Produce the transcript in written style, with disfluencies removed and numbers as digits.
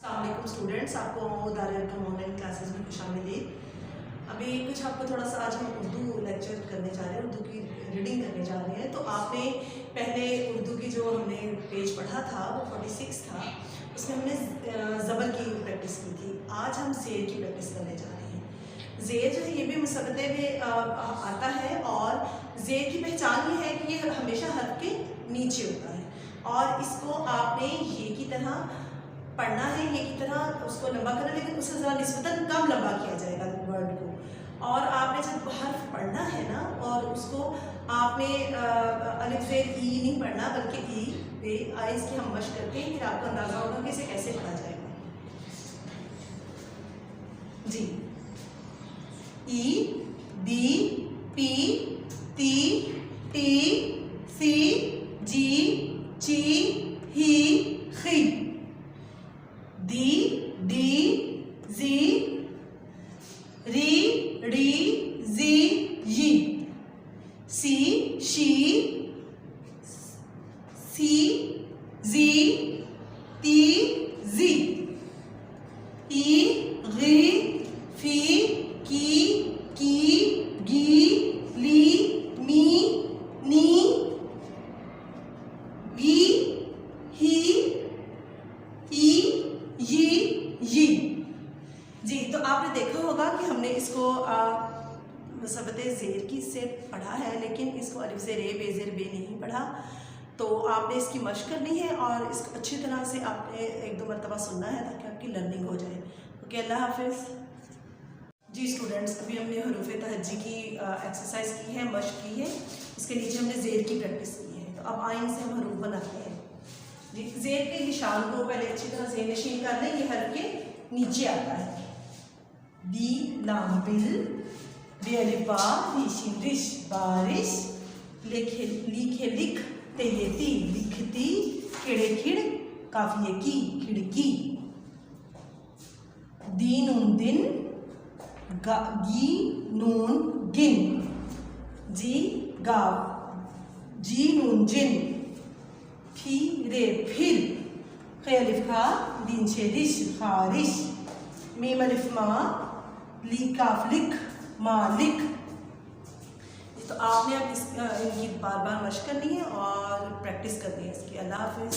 अस्सलामुअलैकुम स्टूडेंट्स, आपको Darul online classes में खुशामदीद। अभी कुछ आपको थोड़ा सा आज हम उर्दू लेक्चर करने जा रहे हैं, उर्दू की रीडिंग करने जा रहे हैं। तो आपने पहले उर्दू की जो हमने पेज पढ़ा था वो 46 था, उसमें हमने ज़बर की प्रैक्टिस की थी। आज हम ज़ेर की प्रैक्टिस करने जा रहे हैं। ज़ेर जो है ये भी मुसब्बते में आता है और ज़ेर की पहचान ये है कि ये हमेशा हर्फ के नीचे होता है और इसको आपने ये की तरह पढ़ना है, ये की तरह उसको लंबा करना, लेकिन उससे ज़रा निस्बतन कम लंबा किया जाएगा वर्ड को। और आपने जब हर्फ पढ़ना है ना, और उसको आपने अलिफ ज़ेर ई नहीं पढ़ना बल्कि ई पे आइज़ की हम मश्क करते हैं, फिर आपको अंदाज़ा होगा कि इसे कैसे पढ़ा जाएगा। जी, ई, दी, पी, ती, टी, सी, जी, ची, ही, खी। दी, डी, जी, री, डी, जी, यी। सी, शी, सी, जी, ती, जी। ई, गी, फी, की, गी, ली, मी, नी, गी, ही, ई, ये। जी, तो आपने देखा होगा कि हमने इसको मुसब्बते ज़ेर की से पढ़ा है, लेकिन इसको अलिफ ज़ेर ए बे ज़ेर बे नहीं पढ़ा। तो आपने इसकी मश्क करनी है और इसको अच्छी तरह से आपने एक दो मरतबा सुनना है ताकि आपकी लर्निंग हो जाए। ओके, अल्लाह हाफिज़। जी स्टूडेंट्स, अभी हमने हरूफ तहज्जी की एक्सरसाइज की है, मश्क की है। इसके नीचे हमने ज़ेर की प्रैक्टिस की है। तो अब आइन से हम हरूफ बनाते हैं। जी, ज़ेर के निशान को पहले अच्छी तरह ज़ेर नशीन कर लें। ये हर्फ के नीचे आता है। बी लाम बिल, बे अलिफ बा, रीशिन रिश बारिश, लिखे लिखे लिख, तेयती लिखती, खिड़े खिड़, काफिये की खिड़की। दी नून दिन, गी नून गिन, जी गाव, जी नून जिन, फी रे फिर, खे अलिफ खा, दिन छे दिश खारिश, मीम अलिफ मा, ली काफ लिख, मालिक। तो आपने अब इनकी बार बार मश्क करनी है और प्रैक्टिस करनी है इसकी। अल्लाह हाफिज़।